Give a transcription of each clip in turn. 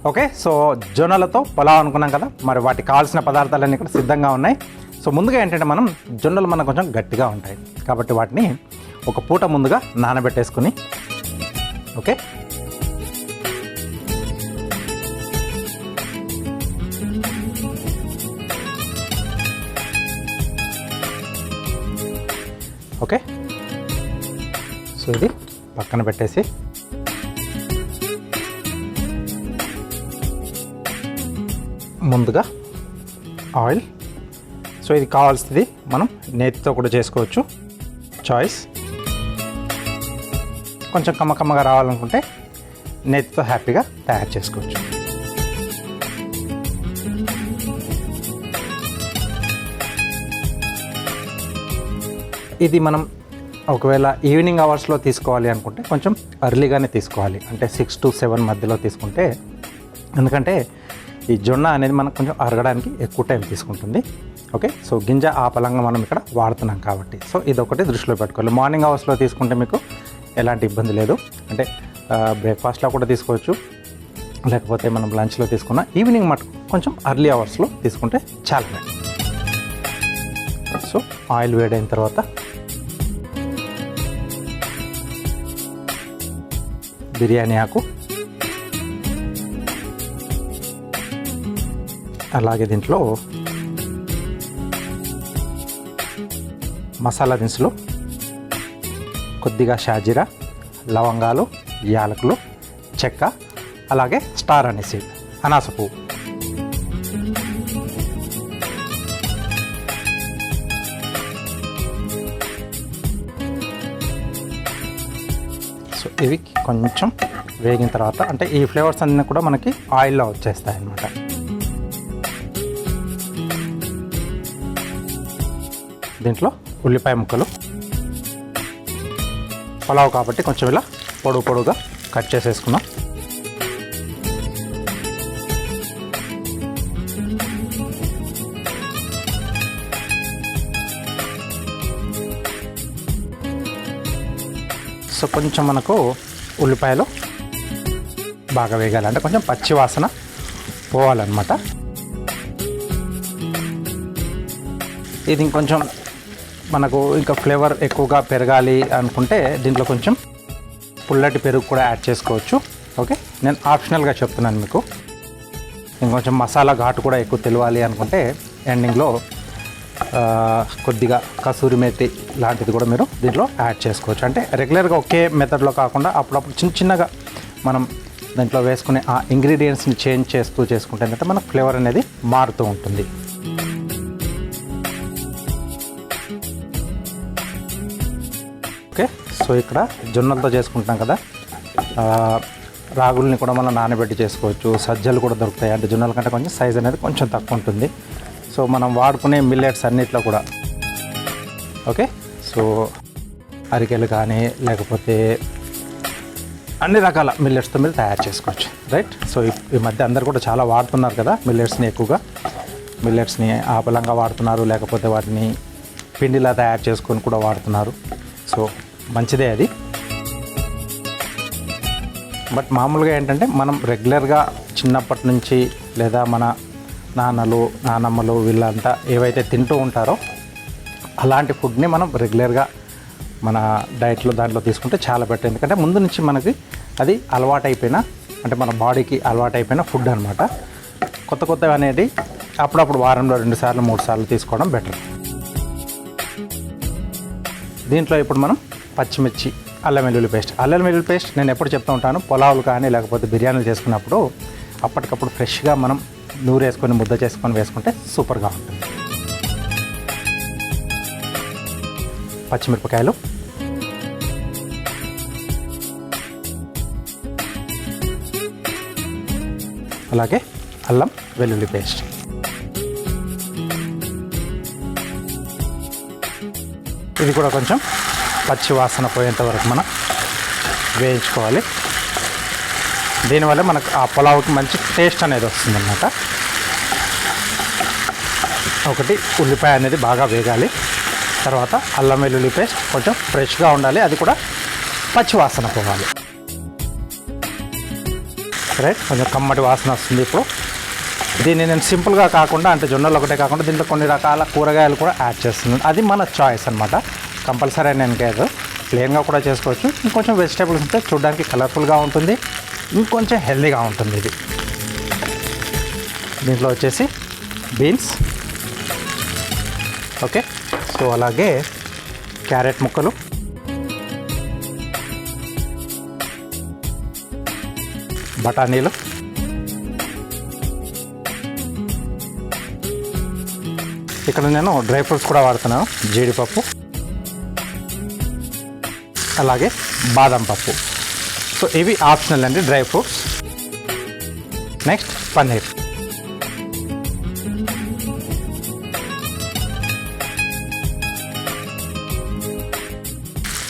Okay, so జొన్నలతో పులావ్ అనుకున్నాం కదా, మరి వాటికి కావాల్సిన పదార్థాలన్నీ ఇక్కడ సిద్ధంగా ఉన్నాయి. సో ముందుగా ఏంటంటే మనం జొన్నలు మనకు కొంచెం గట్టిగా ఉంటాయి కాబట్టి వాటిని ఒక పూట ముందుగా నానబెట్టేసుకుని, ఓకే, ఓకే, సో ఇది పక్కన పెట్టేసి ముందుగా ఆయిల్. సో ఇది కావాల్సింది మనం నేతితో కూడా చేసుకోవచ్చు, చాయిస్. కొంచెం కమ్మగా రావాలనుకుంటే నేతితో హ్యాపీగా తయారు చేసుకోవచ్చు. ఇది మనం ఒకవేళ ఈవినింగ్ అవర్స్లో తీసుకోవాలి అనుకుంటే కొంచెం ఎర్లీగానే తీసుకోవాలి, అంటే 6 to 7 మధ్యలో తీసుకుంటే, ఎందుకంటే ఈ జొన్న అనేది మనకు కొంచెం అరగడానికి ఎక్కువ టైం తీసుకుంటుంది. ఓకే, సో గింజ ఆ పలంగా మనం ఇక్కడ వాడుతున్నాం కాబట్టి సో ఇదొకటి దృష్టిలో పెట్టుకోవాలి. మార్నింగ్ అవర్స్లో తీసుకుంటే మీకు ఎలాంటి ఇబ్బంది లేదు, అంటే బ్రేక్ఫాస్ట్లో కూడా తీసుకోవచ్చు, లేకపోతే మనం లంచ్లో తీసుకున్న ఈవినింగ్ మటుకు కొంచెం ఎర్లీ అవర్స్లో తీసుకుంటే చాలా బెటర్. సో ఆయిల్ వేడైన తర్వాత బిర్యానీ ఆకు, అలాగే దీంట్లో మసాలా దినుసులు, కొద్దిగా షాజీరా, లవంగాలు, యాలకులు, చెక్క, అలాగే స్టార్ అనేసి అనాస పువ్వు. సో ఇవి కొంచెం వేగిన తర్వాత, అంటే ఈ ఫ్లేవర్స్ అన్నీ కూడా మనకి ఆయిల్లో వచ్చేస్తాయి అన్నమాట. దీంట్లో ఉల్లిపాయ ముక్కలు, పులావ్ కాబట్టి కొంచెం ఇలా పొడుగుగా కట్ చేసేసుకున్నాం. సో కొంచెం మనకు ఉల్లిపాయలు బాగా వేగాలి, అంటే కొంచెం పచ్చి వాసన పోవాలన్నమాట. ఇది ఇంకొంచెం మనకు ఇంకా ఫ్లేవర్ ఎక్కువగా పెరగాలి అనుకుంటే దీంట్లో కొంచెం పుల్లటి పెరుగు కూడా యాడ్ చేసుకోవచ్చు. ఓకే, నేను ఆప్షనల్గా చెప్తున్నాను మీకు. ఇంకొంచెం మసాలా ఘాటు కూడా ఎక్కువ తెలియాలి అనుకుంటే ఎండింగ్లో కొద్దిగా కసూరి మేతి లాంటిది కూడా మీరు దీంట్లో యాడ్ చేసుకోవచ్చు. అంటే రెగ్యులర్గా ఒకే మెథడ్లో కాకుండా అప్పుడప్పుడు చిన్నగా మనం దాంట్లో వేసుకునే ఆ ఇంగ్రీడియంట్స్ని చేంజ్ చేస్తూ చేసుకుంటే ఏంటంటే మనకు ఫ్లేవర్ అనేది మారుతూ ఉంటుంది. ఓకే, సో ఇక్కడ జొన్నలతో చేసుకుంటున్నాం కదా, రాగుల్ని కూడా మనం నానబెట్టి చేసుకోవచ్చు, సజ్జలు కూడా దొరుకుతాయి, అంటే జొన్నల కంటే కొంచెం సైజ్ అనేది కొంచెం తక్కువ ఉంటుంది. సో మనం వాడుకునే మిల్లెట్స్ అన్నిట్లో కూడా, ఓకే, సో అరికెలు కానీ లేకపోతే అన్ని రకాల మిల్లెట్స్తో మీరు తయారు చేసుకోవచ్చు, రైట్. సో ఈ మధ్య అందరు కూడా చాలా వాడుతున్నారు కదా మిల్లెట్స్ని, ఎక్కువగా మిల్లెట్స్ని ఆపలంగా వాడుతున్నారు, లేకపోతే వాటిని పిండిలా తయారు చేసుకొని కూడా వాడుతున్నారు. సో మంచిదే అది. బట్ మామూలుగా ఏంటంటే మనం రెగ్యులర్గా చిన్నప్పటి నుంచి లేదా మన నాన్నలు నానమ్మలు వీళ్ళంతా ఏవైతే తింటూ ఉంటారో అలాంటి ఫుడ్ని మనం రెగ్యులర్గా మన డైట్లో దాంట్లో తీసుకుంటే చాలా బెటర్. ఎందుకంటే ముందు నుంచి మనకి అది అలవాటైపోయిన, అంటే మన బాడీకి అలవాటైపోయిన ఫుడ్ అనమాట. కొత్తవి అనేది అప్పుడప్పుడు వారంలో 2 సార్లు 3 సార్లు తీసుకోవడం బెటర్. దీంట్లో ఇప్పుడు మనం పచ్చిమిర్చి, అల్లం వెల్లుల్లి పేస్ట్ నేను ఎప్పుడు చెప్తూ ఉంటాను, పులావులు కానీ లేకపోతే బిర్యానీలు చేసుకున్నప్పుడు అప్పటికప్పుడు ఫ్రెష్గా మనం నూరేసుకొని ముద్ద చేసుకొని వేసుకుంటే సూపర్గా ఉంటుంది. పచ్చిమిరపకాయలు, అలాగే అల్లం వెల్లుల్లి పేస్ట్, ఇది కూడా కొంచెం పచ్చి వాసన పోయేంత వరకు మనం వేయించుకోవాలి. దీనివల్ల మనకు ఆ పులావుకి మంచి టేస్ట్ అనేది వస్తుందన్నమాట. ఒకటి ఉల్లిపాయ అనేది బాగా వేగాలి, తర్వాత అల్లం వెల్లుల్లి పేస్ట్ కొంచెం ఫ్రెష్గా ఉండాలి, అది కూడా పచ్చి వాసన పోవాలి. రైట్, కొంచెం కమ్మటి వాసన వస్తుంది. ఇప్పుడు దీన్ని నేను సింపుల్గా కాకుండా, అంటే జొన్నలు ఒకటే కాకుండా దీంట్లో కొన్ని రకాల కూరగాయలు కూడా యాడ్ చేస్తున్నాను. అది మన చాయిస్ అనమాట. కంపల్సరీ నేను కాదు, ప్లెయిన్గా కూడా చేసుకోవచ్చు. ఇంకొంచెం వెజిటేబుల్స్ ఉంటే చూడడానికి కలర్ఫుల్గా ఉంటుంది, ఇంకొంచెం హెల్దీగా ఉంటుంది. ఇది దీంట్లో వచ్చేసి బీన్స్, ఓకే. సో అలాగే క్యారెట్ ముక్కలు, బఠానీలు, ఇక్కడ నేను డ్రై ఫ్రూట్స్ కూడా వాడుతున్నాను. జీడిపప్పు, అలాగే బాదం పప్పు. సో ఇవి ఆప్షనల్ అండి, డ్రై ఫ్రూట్స్. నెక్స్ట్ పన్నీర్.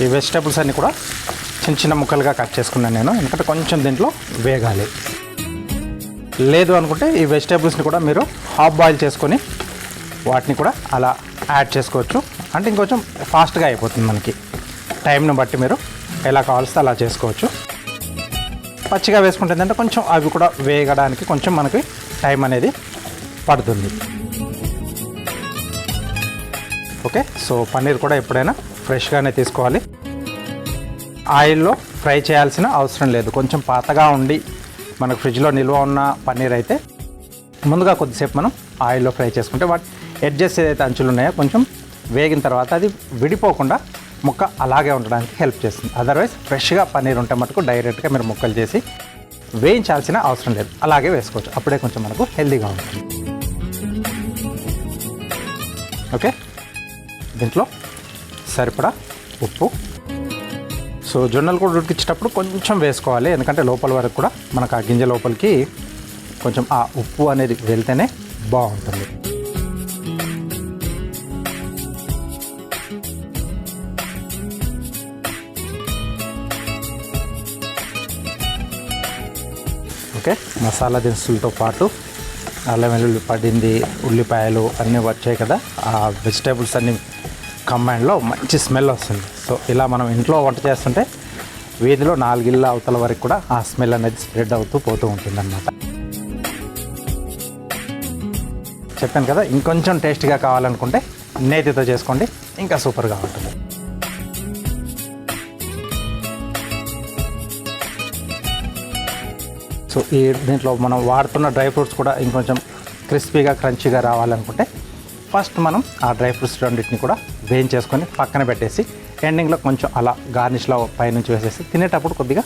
ఈ వెజిటేబుల్స్ అన్నీ కూడా చిన్న చిన్న ముక్కలుగా కట్ చేసుకున్నాను నేను, ఎందుకంటే కొంచెం దీంట్లో వేగాలి. లేదు అనుకుంటే ఈ వెజిటేబుల్స్ని కూడా మీరు హాఫ్ బాయిల్ చేసుకొని వాటిని కూడా అలా యాడ్ చేసుకోవచ్చు. అంటే ఇంకొంచెం ఫాస్ట్గా అయిపోతుంది మనకి. టైంని బట్టి మీరు ఎలా కావాల్స్తే అలా చేసుకోవచ్చు. పచ్చిగా వేసుకుంటే ఏంటంటే కొంచెం అవి కూడా వేగడానికి కొంచెం మనకి టైం అనేది పడుతుంది. ఓకే, సో పన్నీర్ కూడా ఎప్పుడైనా ఫ్రెష్గానే తీసుకోవాలి. ఆయిల్లో ఫ్రై చేయాల్సిన అవసరం లేదు. కొంచెం పాతగా ఉండి మనకు ఫ్రిడ్జ్లో నిల్వ ఉన్న పన్నీర్ అయితే ముందుగా కొద్దిసేపు మనం ఆయిల్లో ఫ్రై చేసుకుంటే వాటి ఎడ్జెస్ ఏదైతే అంచులు ఉన్నాయో కొంచెం వేగిన తర్వాత అది విడిపోకుండా ముక్క అలాగే ఉండడానికి హెల్ప్ చేస్తుంది. అదర్వైజ్ ఫ్రెష్గా పన్నీర్ ఉంటే మటుకు డైరెక్ట్గా మీరు ముక్కలు చేసి వేయించాల్సిన అవసరం లేదు, అలాగే వేసుకోవచ్చు. అప్పుడే కొంచెం మనకు హెల్తీగా ఉంటుంది. ఓకే, దీంట్లో సరిపడా ఉప్పు. సో జొన్నలు కూడా ఉడికించేటప్పుడు కొంచెం వేసుకోవాలి, ఎందుకంటే లోపల వరకు కూడా మనకు ఆ గింజ లోపలికి కొంచెం ఆ ఉప్పు అనేది వెళ్తేనే బాగుంటుంది. ఓకే, మసాలా దినుసులతో పాటు అల్లం వెల్లుల్లి పడింది, ఉల్లిపాయలు అన్నీ వచ్చాయి కదా, ఆ వెజిటేబుల్స్ అన్నీ కంబైన్లో మంచి స్మెల్ వస్తుంది. సో ఇలా మనం ఇంట్లో వంట చేస్తుంటే వీధిలో 4 ఇళ్ళ అవతల వరకు కూడా ఆ స్మెల్ అనేది స్ప్రెడ్ అవుతూ పోతూ ఉంటుందన్నమాట. చెప్పాను కదా, ఇంకొంచెం టేస్టీగా కావాలనుకుంటే నేతితో చేసుకోండి, ఇంకా సూపర్గా ఉంటుంది. సో ఈ దీంట్లో మనం వాడుతున్న డ్రై ఫ్రూట్స్ కూడా ఇంకొంచెం క్రిస్పీగా క్రంచీగా రావాలనుకుంటే ఫస్ట్ మనం ఆ డ్రై ఫ్రూట్స్ రెండింటిని కూడా వేయించేసుకొని పక్కన పెట్టేసి ఎండింగ్లో కొంచెం అలా గార్నిష్లో పైనుంచి వేసేసి తినేటప్పుడు కొద్దిగా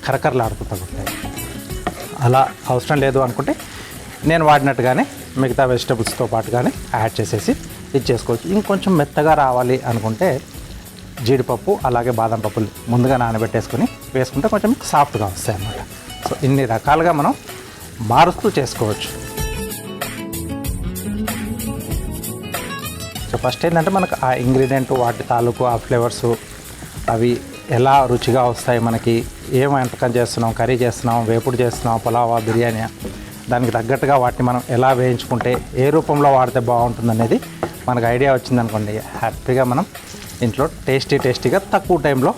కరకరలాడుతూ తగ్గుతాయి. అలా అవసరం లేదు అనుకుంటే నేను వాడినట్టుగానే మిగతా వెజిటబుల్స్తో పాటుగానే యాడ్ చేసేసి ఇది చేసుకోవచ్చు. ఇంకొంచెం మెత్తగా రావాలి అనుకుంటే జీడిపప్పు అలాగే బాదం పప్పులు ముందుగా నానబెట్టేసుకొని వేసుకుంటే కొంచెం సాఫ్ట్గా వస్తాయి అన్నమాట. సో ఇన్ని రకాలుగా మనం మారుస్తూ చేసుకోవచ్చు. సో ఫస్ట్ ఏంటంటే మనకు ఆ ఇంగ్రీడియంట్ వాటి తాలూకు ఆ ఫ్లేవర్స్ అవి ఎలా రుచిగా వస్తాయి, మనకి ఏం వంటకం చేస్తున్నాం, కర్రీ చేస్తున్నాం, వేపుడు చేస్తున్నాం, పులావా, బిర్యానీ, దానికి తగ్గట్టుగా వాటిని మనం ఎలా వేయించుకుంటే ఏ రూపంలో వాడితే బాగుంటుంది అనేది మనకు ఐడియా వచ్చిందనుకోండి, హ్యాపీగా మనం ఇంట్లో టేస్టీగా తక్కువ టైంలో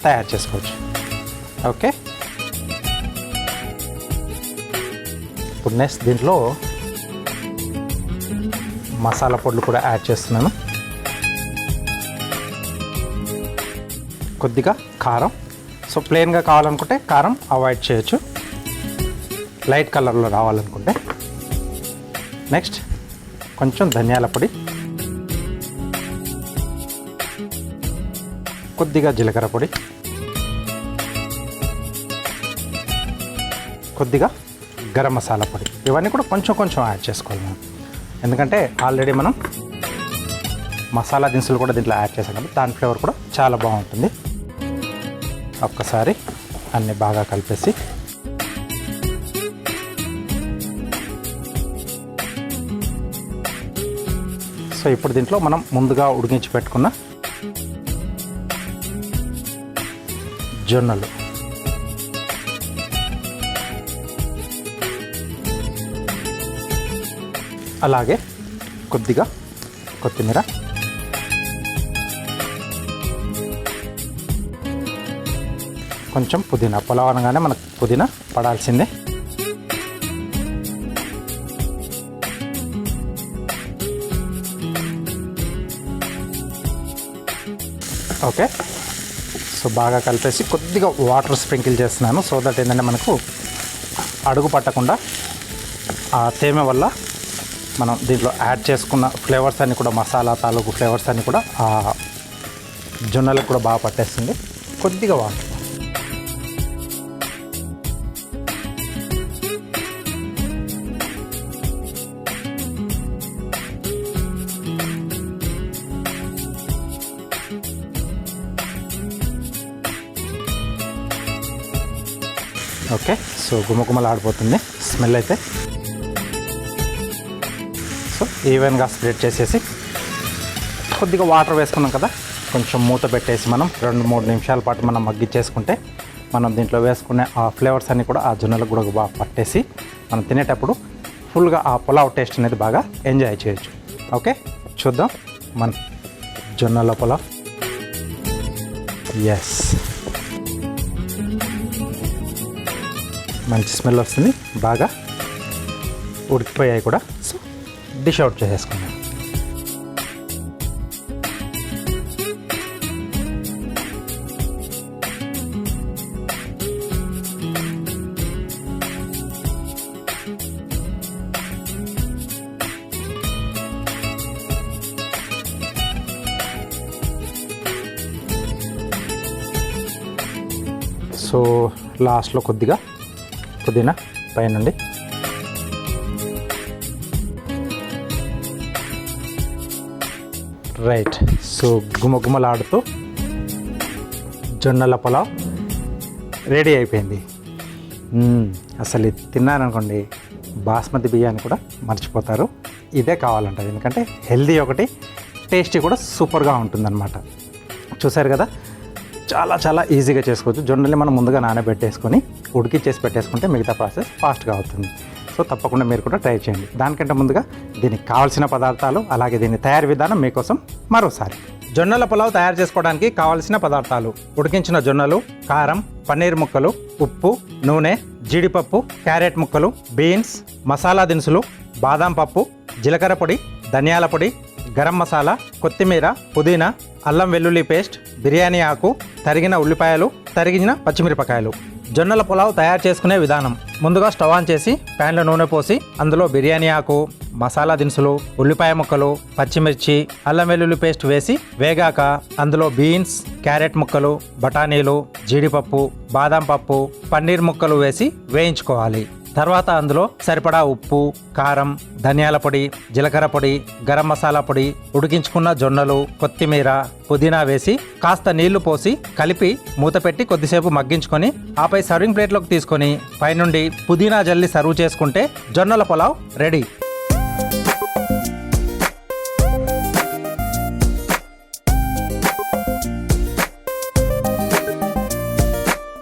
తయారు చేసుకోవచ్చు. ఓకే, ఇప్పుడు నెక్స్ట్ దీంట్లో మసాలా పొడులు కూడా యాడ్ చేస్తున్నాను. కొద్దిగా కారం. సో ప్లెయిన్గా కావాలనుకుంటే కారం అవాయిడ్ చేయొచ్చు, లైట్ కలర్లో రావాలనుకుంటే. నెక్స్ట్ కొంచెం ధనియాల పొడి, కొద్దిగా జీలకర్ర పొడి, కొద్దిగా గరం మసాలా పొడి. ఇవన్నీ కూడా కొంచెం యాడ్ చేసుకోవాలి మనం, ఎందుకంటే ఆల్రెడీ మనం మసాలా దినుసులు కూడా దీంట్లో యాడ్ చేసాం కాబట్టి దాని ఫ్లేవర్ కూడా చాలా బాగుంటుంది. ఒక్కసారి అన్నీ బాగా కలిపేసి సో ఇప్పుడు దీంట్లో మనం ముందుగా ఉడికించి పెట్టుకున్న జొన్నలు, అలాగే కొద్దిగా కొత్తిమీర, కొంచెం పుదీనా. పులావ్ అనగానే మనకు పుదీనా పడాల్సిందే. ఓకే, సో బాగా కలిపేసి కొద్దిగా వాటర్ స్ప్రింకిల్ చేస్తున్నాను. సో దట్ ఏంటంటే మనకు అడుగు పట్టకుండా ఆ తేమ వల్ల మనం దీంట్లో యాడ్ చేసుకున్న ఫ్లేవర్స్ అన్నీ కూడా, మసాలా తాలూకు ఫ్లేవర్స్ అన్నీ కూడా ఆ జొన్నలకు కూడా బాగా పట్టేస్తుంది. కొద్దిగా వాటర్. ఓకే, సో గుమగుమలాడిపోతుంది స్మెల్ అయితే. సో ఈవెన్గా స్ప్రెడ్ చేసేసి కొద్దిగా వాటర్ వేసుకున్నాం కదా, కొంచెం మూత పెట్టేసి మనం 2-3 నిమిషాల పాటు మనం మగ్గిచ్చేసుకుంటే మనం దీంట్లో వేసుకునే ఆ ఫ్లేవర్స్ అన్నీ కూడా ఆ జొన్నలకు కూడా బాగా పట్టేసి మనం తినేటప్పుడు ఫుల్గా ఆ పులావ్ టేస్ట్ అనేది బాగా ఎంజాయ్ చేయొచ్చు. ఓకే, చూద్దాం మన జొన్నల పులావ్. ఎస్, మంచి స్మెల్ వస్తుంది, బాగా ఉడికిపోయాయి కూడా. సో డిష్ అవుట్ చేసేసుకున్నాం. సో లాస్ట్లో కొద్దిగా పుదీనా పైనుండి. రైట్, సో గుమగుమలాడుతూ జొన్నల పులావ్ రెడీ అయిపోయింది. అసలు ఇది తిన్నారనుకోండి బాస్మతి బియ్యాన్ని కూడా మర్చిపోతారు. ఇదే కావాలంటారు, ఎందుకంటే హెల్దీ ఒకటి, టేస్టీ కూడా సూపర్గా ఉంటుందన్నమాట. చూసారు కదా, చాలా చాలా ఈజీగా చేసుకోవచ్చు. జొన్నల్ని మనం ముందుగా నానబెట్టేసుకొని ఉడికిచ్చేసి పెట్టేసుకుంటే మిగతా ప్రాసెస్ ఫాస్ట్గా అవుతుంది. సో తప్పకుండా మీరు కూడా ట్రై చేయండి. దానికంటే ముందుగా దీనికి కావాల్సిన పదార్థాలు, అలాగే దీని తయారీ విధానం మీకోసం మరోసారి. జొన్నల పులావ్ తయారు చేసుకోవడానికి కావాల్సిన పదార్థాలు: ఉడికించిన జొన్నలు, కారం, పన్నీర్ ముక్కలు, ఉప్పు, నూనె, జీడిపప్పు, క్యారెట్ ముక్కలు, బీన్స్, మసాలా దినుసులు, బాదాం పప్పు, జీలకర్ర పొడి, ధనియాల పొడి, గరం మసాలా, కొత్తిమీర, పుదీనా, అల్లం వెల్లుల్లి పేస్ట్, బిర్యానీ ఆకు, తరిగిన ఉల్లిపాయలు, తరిగిన పచ్చిమిరపకాయలు. జొన్నల పులావ్ తయారు చేసుకునే విధానం: ముందుగా స్టవ్ ఆన్ చేసి ప్యాన్లో నూనె పోసి అందులో బిర్యానీ ఆకు, మసాలా దినుసులు, ఉల్లిపాయ ముక్కలు, పచ్చిమిర్చి, అల్లం వెల్లుల్లి పేస్ట్ వేసి వేగాక అందులో బీన్స్, క్యారెట్ ముక్కలు, బఠానీలు, జీడిపప్పు, బాదాం పప్పు, పన్నీర్ ముక్కలు వేసి వేయించుకోవాలి. తర్వాత అందులో సరిపడా ఉప్పు, కారం, ధనియాల పొడి, జీలకర్ర పొడి, గరం మసాలా పొడి, ఉడికించుకున్న జొన్నలు, కొత్తిమీర, పుదీనా వేసి కాస్త నీళ్లు పోసి కలిపి మూత పెట్టి కొద్దిసేపు మగ్గించుకొని ఆపై సర్వింగ్ ప్లేట్లోకి తీసుకొని పైనుండి పుదీనా జల్లి సర్వ్ చేసుకుంటే జొన్నల పులావ్ రెడీ.